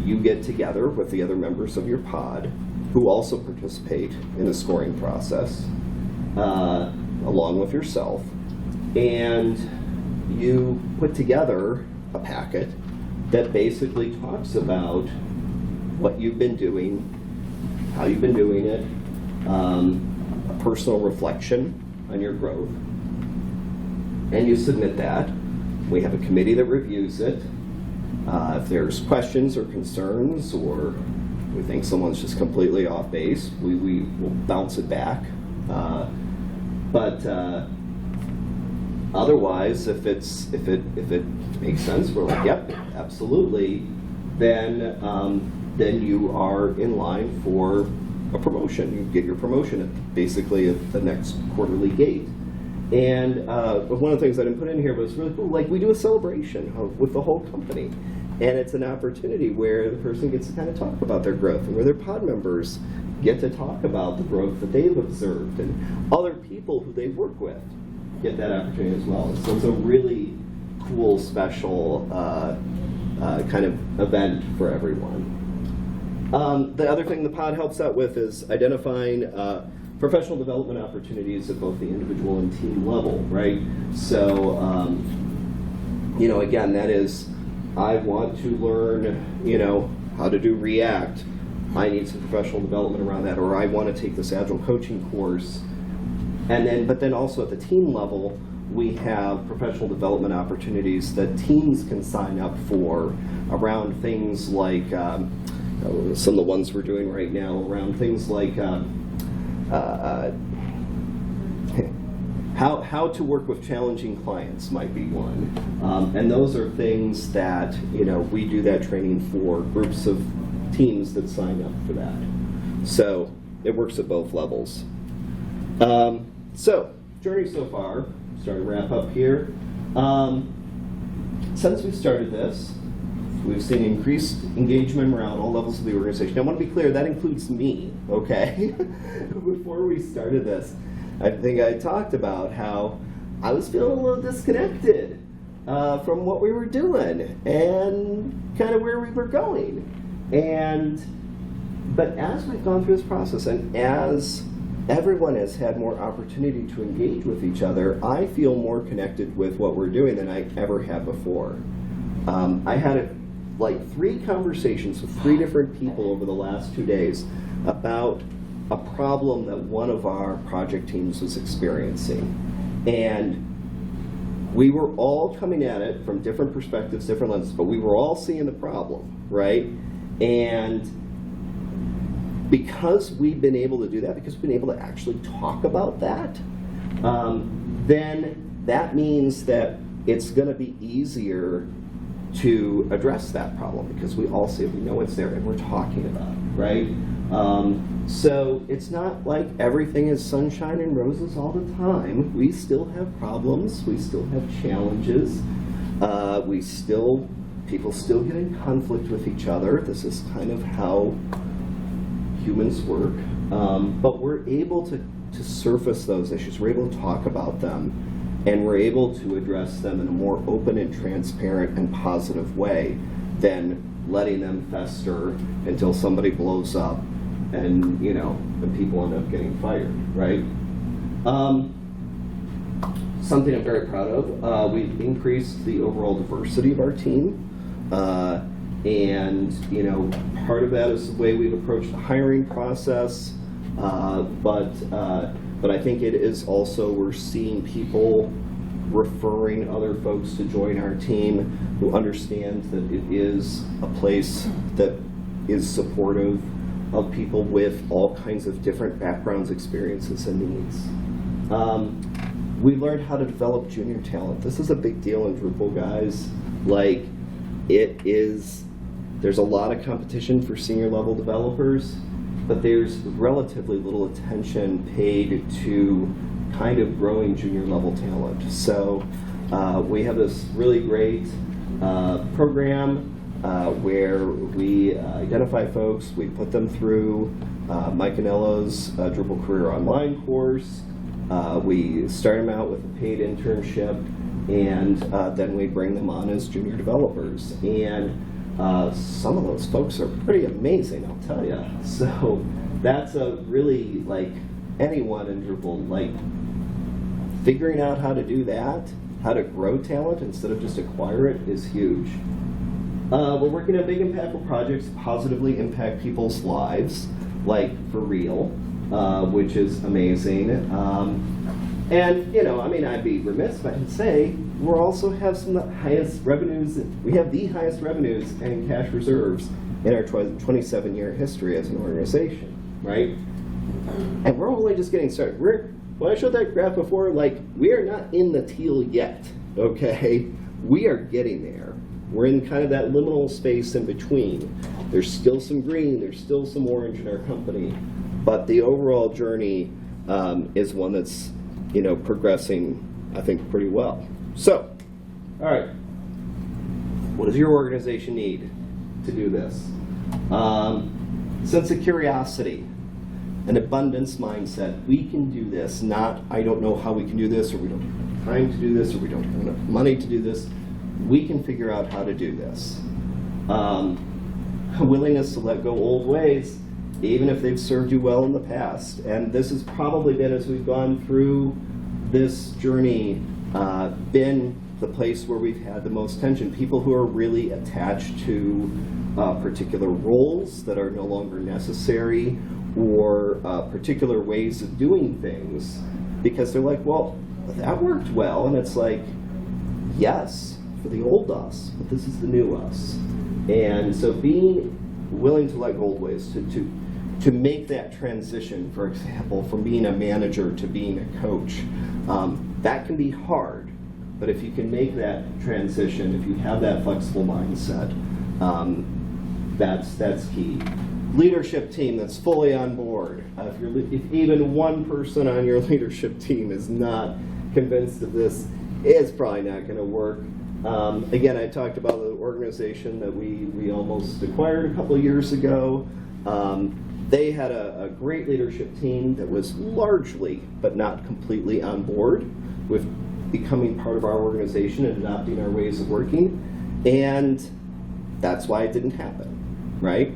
you get together with the other members of your pod who also participate in the scoring process, along with yourself, and you put together a packet that basically talks about what you've been doing, how you've been doing it, a personal reflection on your growth, and you submit that. We have a committee that reviews it. If there's questions or concerns, or we think someone's just completely off base, we will bounce it back. But otherwise, if it makes sense, we're like, yep, absolutely. Then you are in line for a promotion. You get your promotion basically at the next quarterly gate. And one of the things I didn't put in here was really cool. Like, we do a celebration with the whole company, and it's an opportunity where the person gets to kind of talk about their growth, and where their pod members get to talk about the growth that they've observed, and other people who they work with get that opportunity as well. So it's a really cool, special kind of event for everyone. The other thing the pod helps out with is identifying professional development opportunities at both the individual and team level, right? So, again, that is, I want to learn, how to do React. I need some professional development around that, or I want to take this Agile coaching course. But then also at the team level, we have professional development opportunities that teams can sign up for around things like some of the ones we're doing right now, around things like how to work with challenging clients might be one. And those are things that, we do that training for groups of teams that sign up for that. So it works at both levels. So, journey so far, starting to wrap up here. Since we started this, we've seen increased engagement around all levels of the organization. I want to be clear, that includes me, okay? Before we started this, I think I talked about how I was feeling a little disconnected from what we were doing and kind of where we were going. But as we've gone through this process, and as everyone has had more opportunity to engage with each other, I feel more connected with what we're doing than I ever had before. I had 3 conversations with 3 different people over the last 2 days about a problem that one of our project teams was experiencing. And we were all coming at it from different perspectives, different lenses, but we were all seeing the problem, right? And because we've been able to do that, because we've been able to actually talk about that, then that means that it's going to be easier to address that problem, because we all see it, we know it's there, and we're talking about it, right? So it's not like everything is sunshine and roses all the time. We still have problems, we still have challenges, people still get in conflict with each other. This is kind of how humans work, but we're able to surface those issues, we're able to talk about them, and we're able to address them in a more open and transparent and positive way than letting them fester until somebody blows up and, the people end up getting fired, right? Something I'm very proud of, we've increased the overall diversity of our team. And part of that is the way we've approached the hiring process, but I think it is also, we're seeing people referring other folks to join our team who understand that it is a place that is supportive of people with all kinds of different backgrounds, experiences, and needs. We learned how to develop junior talent. This is a big deal in Drupal, guys. There's a lot of competition for senior level developers, but there's relatively little attention paid to kind of growing junior level talent. So we have this really great program where we identify folks, we put them through Mike Anello's Drupal Career Online course, we start them out with a paid internship, and then we bring them on as junior developers. And some of those folks are pretty amazing, I'll tell you. So that's a really, like, anyone interval, like, figuring out how to do that, how to grow talent instead of just acquire it, is huge. We're working on big impactful projects to positively impact people's lives, like for real, which is amazing. And, you know, I mean, I'd be remiss if I didn't say, we also have some of the highest revenues, we have the highest revenues and cash reserves in our 27-year history as an organization, right? And we're only just getting started. When I showed that graph before, like, we are not in the teal yet, okay? We are getting there. We're in kind of that liminal space in between. There's still some green, there's still some orange in our company, but the overall journey is one that's, you know, progressing, I think, pretty well. So, all right, what does your organization need to do this? Sense of curiosity, an abundance mindset. We can do this, not I don't know how we can do this, or we don't have time to do this, or we don't have enough money to do this. We can figure out how to do this. A willingness to let go old ways, even if they've served you well in the past. And this has probably been, as we've gone through this journey, been the place where we've had the most tension. People who are really attached to particular roles that are no longer necessary, or particular ways of doing things, because they're like, well, that worked well, and it's like, yes, for the old us, but this is the new us. And so being willing to let go old ways, to make that transition, for example, from being a manager to being a coach, that can be hard. But if you can make that transition, if you have that flexible mindset, that's key. Leadership team that's fully on board. If even one person on your leadership team is not convinced of this, it's probably not going to work. Again, I talked about the organization that we almost acquired a couple of years ago. They had a great leadership team that was largely, but not completely, on board with becoming part of our organization and adopting our ways of working. And that's why it didn't happen, right?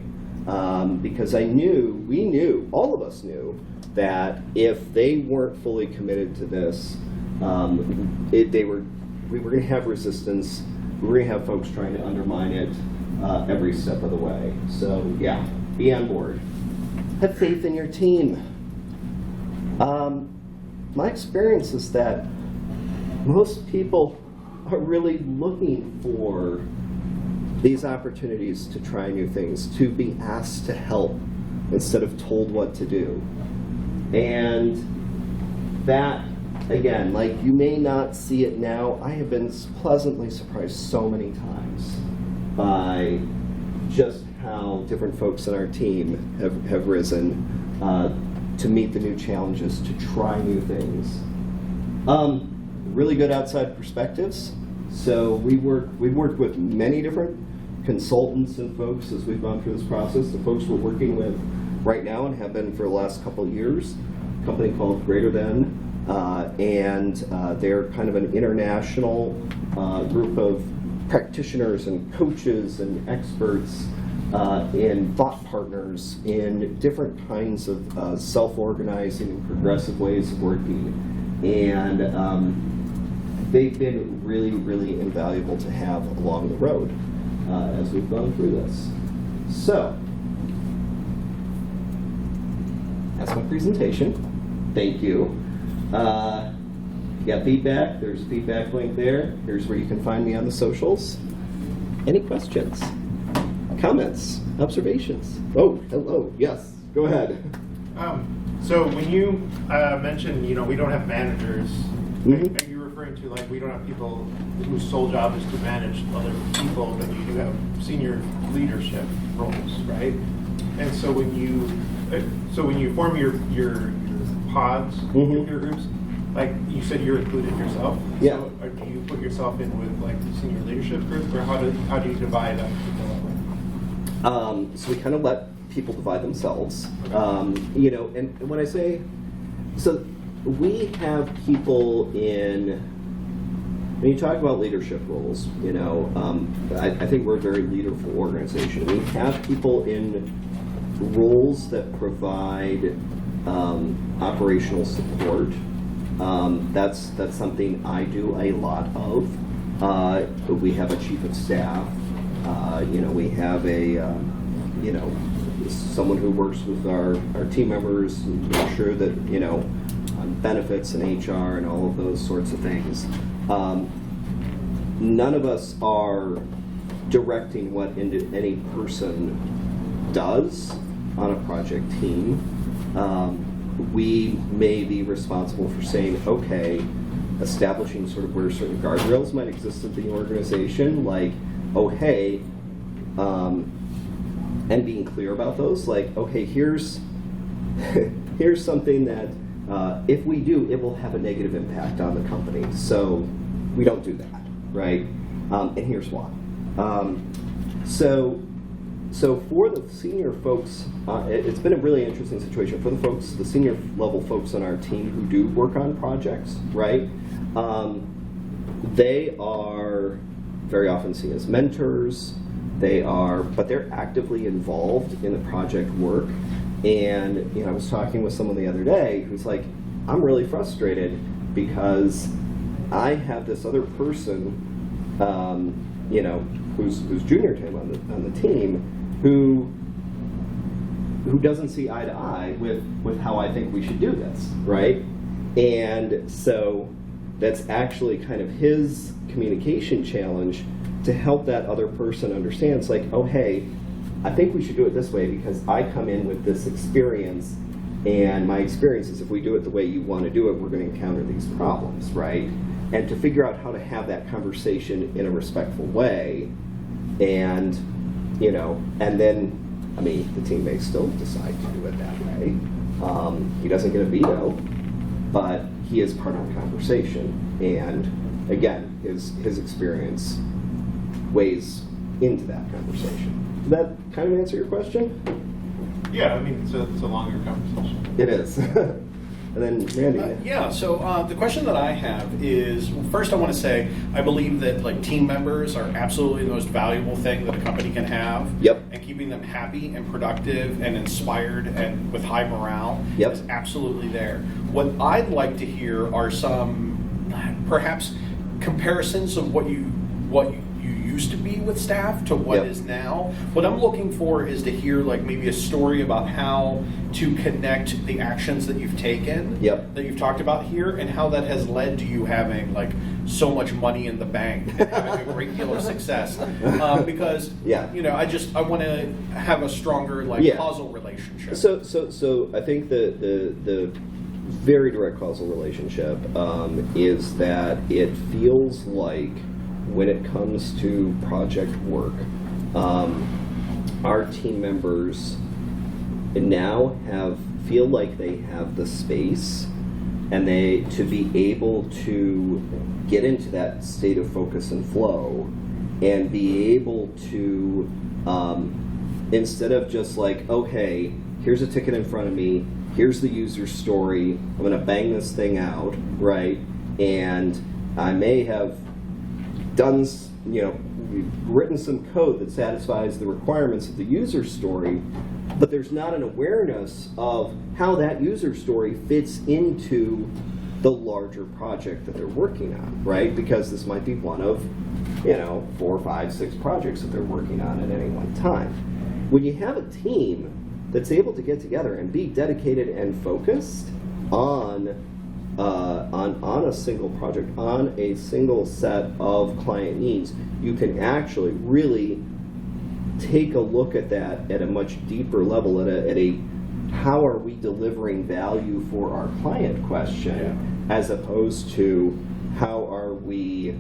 Because we knew, all of us knew, that if they weren't fully committed to this, we were going to have resistance. We were going to have folks trying to undermine it every step of the way. So yeah, be on board. Have faith in your team. My experience is that most people are really looking for these opportunities to try new things, to be asked to help instead of told what to do. And that, again, like, you may not see it now. I have been pleasantly surprised so many times by just how different folks in our team have risen to meet the new challenges, to try new things. Really good outside perspectives. So we've worked with many different consultants and folks as we've gone through this process. The folks we're working with right now and have been for the last couple of years, a company called Greater Than, and they're kind of an international group of practitioners and coaches and experts and thought partners in different kinds of self-organizing and progressive ways of working. And they've been really, really invaluable to have along the road as we've gone through this. So, that's my presentation. Thank you. You got feedback? There's a feedback link there. Here's where you can find me on the socials. Any questions? Comments? Observations? Oh, hello. Yes, go ahead. So when you mentioned, we don't have managers, Mhm. are you referring to, like, we don't have people whose sole job is to manage other people, but you do have senior leadership roles, right? And so when you form your pods, Mhm. your groups, like you said, you're included yourself. Yeah. So do you put yourself in with, like, the senior leadership group, or how do you divide up people that way? So we kind of let people divide themselves. And when I say, so we have people in when you talk about leadership roles, I think we're a very leaderful organization. We have people in roles that provide operational support. That's something I do a lot of. We have a chief of staff. We have someone who works with our team members and make sure that, on benefits and HR and all of those sorts of things. None of us are directing what any person does on a project team. We may be responsible for saying, okay, establishing sort of where certain guardrails might exist in the organization, like, oh, hey, and being clear about those, like, okay, here's something that if we do, it will have a negative impact on the company. So we don't do that, right? And here's why. So for the senior folks, it's been a really interesting situation for the senior level folks on our team who do work on projects, right? They are very often seen as mentors. But they're actively involved in the project work. And I was talking with someone the other day who's like, I'm really frustrated because I have this other person, who's junior to him on the team, who doesn't see eye to eye with how I think we should do this, right? And so that's actually kind of his communication challenge to help that other person understand. It's like, oh, hey, I think we should do it this way because I come in with this experience, and my experience is if we do it the way you want to do it, we're going to encounter these problems, right? And to figure out how to have that conversation in a respectful way, and and then, the team may still decide to do it that way. He doesn't get a veto, but he is part of the conversation, and again, his experience weighs into that conversation. Does that kind of answer your question? Yeah, it's a longer conversation. It is. And then Randy. So the question that I have is, first I want to say, I believe that team members are absolutely the most valuable thing that a company can have. Yep. And keeping them happy and productive and inspired and with high morale Yep. is absolutely there. What I'd like to hear are some, perhaps, comparisons of what you used to be with staff to what Yep. is now. What I'm looking for is to hear maybe a story about how to connect the actions that you've taken, Yep. that you've talked about here, and how that has led to you having so much money in the bank and having a great deal of success. Because Yeah. I want to have a stronger Yeah. causal relationship. So I think the very direct causal relationship is that it feels like when it comes to project work, our team members now feel like they have the space and to be able to get into that state of focus and flow and be able to instead of just okay, here's a ticket in front of me, here's the user story, I'm going to bang this thing out, right? And I may have done, written some code that satisfies the requirements of the user story, but there's not an awareness of how that user story fits into the larger project that they're working on, right? Because this might be one of, 4, 5, 6 projects that they're working on at any one time. When you have a team that's able to get together and be dedicated and focused on a single project, on a single set of client needs, you can actually really take a look at that at a much deeper level, at a how are we delivering value for our client question, as opposed to how are we,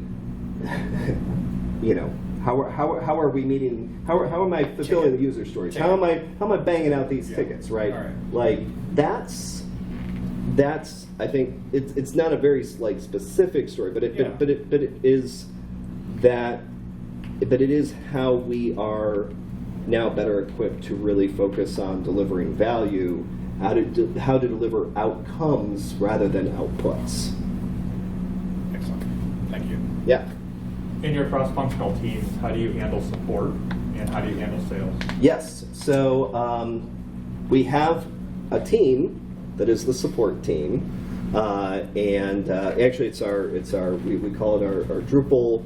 how are we meeting? How am I fulfilling the user stories? How am I banging out these tickets? Right? All right. Like that's I think it's not a very specific story, but it is that, but it is how we are now better equipped to really focus on delivering value, how to deliver outcomes rather than outputs. Excellent. Thank you. Yeah. In your cross-functional teams, how do you handle support and how do you handle sales? Yes. So we have a team that is the support team, and actually it's our we call it our Drupal.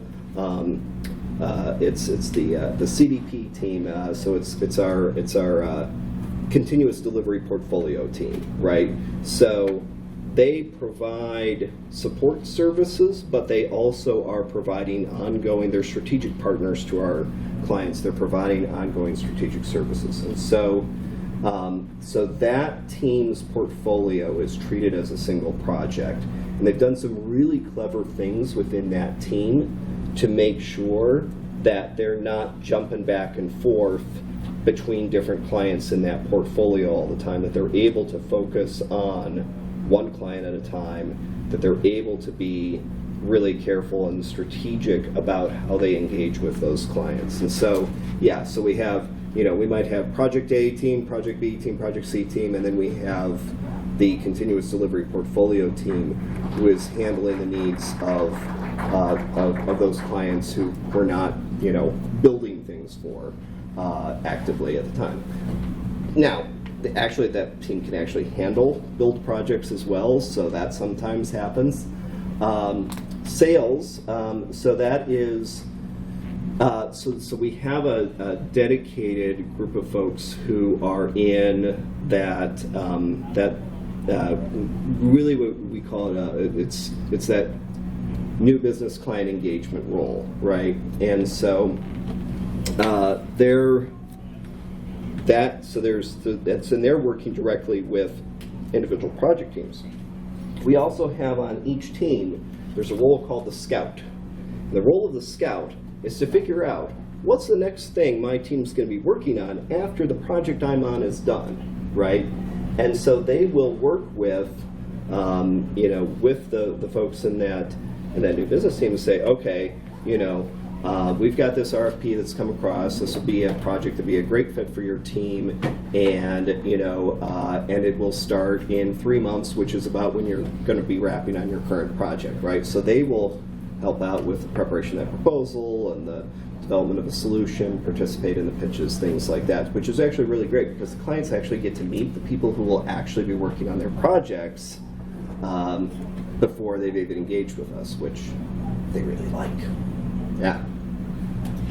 It's the CDP team. So it's our continuous delivery portfolio team, right? So they provide support services, but they also are providing ongoing, they're strategic partners to our clients. They're providing ongoing strategic services. And so, so that team's portfolio is treated as a single project. And they've done some really clever things within that team to make sure that they're not jumping back and forth between different clients in that portfolio all the time, that they're able to focus on one client at a time, that they're able to be really careful and strategic about how they engage with those clients. And so, yeah, so we have, we might have Project A team, Project B team, Project C team, and then we have the continuous delivery portfolio team who is handling the needs of those clients who we're not, building things for actively at the time. Now, actually, that team can actually handle build projects as well, so that sometimes happens. Sales, so that is, so we have a dedicated group of folks who are in that, really what we call it, it's that new business client engagement role, right? And so they're working directly with individual project teams. We also have on each team, there's a role called the scout. And the role of the scout is to figure out what's the next thing my team's going to be working on after the project I'm on is done, right? And so they will work with, with the folks in that new business team to say, okay, we've got this RFP that's come across. This will be a project that'll be a great fit for your team, and and it will start in 3 months, which is about when you're going to be wrapping on your current project, right? So they will help out with the preparation of that proposal and the development of a solution, participate in the pitches, things like that, which is actually really great because the clients actually get to meet the people who will actually be working on their projects before they've even engaged with us, which they really like. Yeah.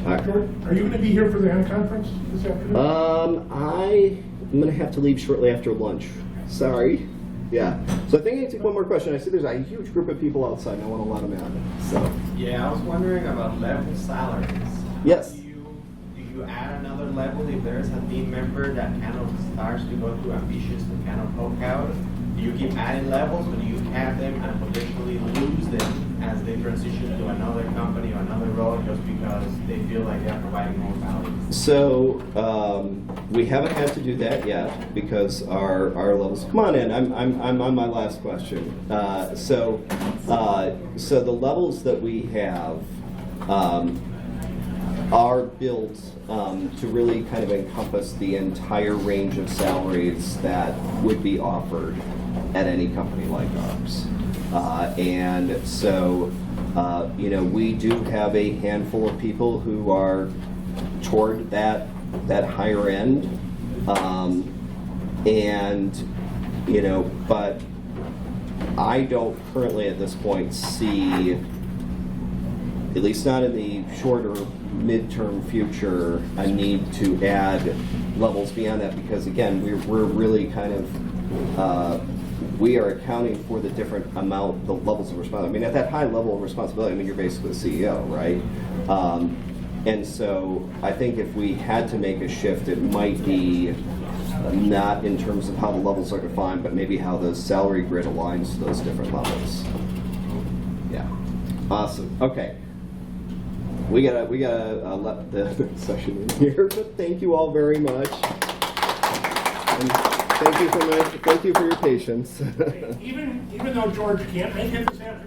All right. George, are you going to be here for the HANA conference this afternoon? I'm going to have to leave shortly after lunch. Sorry. Yeah. So I think I can take one more question. I see there's a huge group of people outside, and I want to let them in. So. Yeah, I was wondering about level salaries. Yes. Do you add another level if there's a team member that kind of starts to go too ambitious to kind of poke out? Do you keep adding levels, or do you cap them and potentially lose them as they transition to another company or another role just because they feel like they're providing more value? So we haven't had to do that yet because our levels. Come on in. I'm on my last question. So the levels that we have are built to really kind of encompass the entire range of salaries that would be offered at any company like ours. And so, we do have a handful of people who are toward that higher end. But I don't currently at this point see, at least not in the shorter midterm future, a need to add levels beyond that because again, we're really kind of we are accounting for the different amount, the levels of responsibility. I mean, at that high level of responsibility, you're basically the CEO, right? And so I think if we had to make a shift, it might be not in terms of how the levels are defined, but maybe how the salary grid aligns to those different levels. Yeah. Awesome. Okay. We gotta let the session in here, but thank you all very much. And thank you for your patience. Even though George can't make it this afternoon,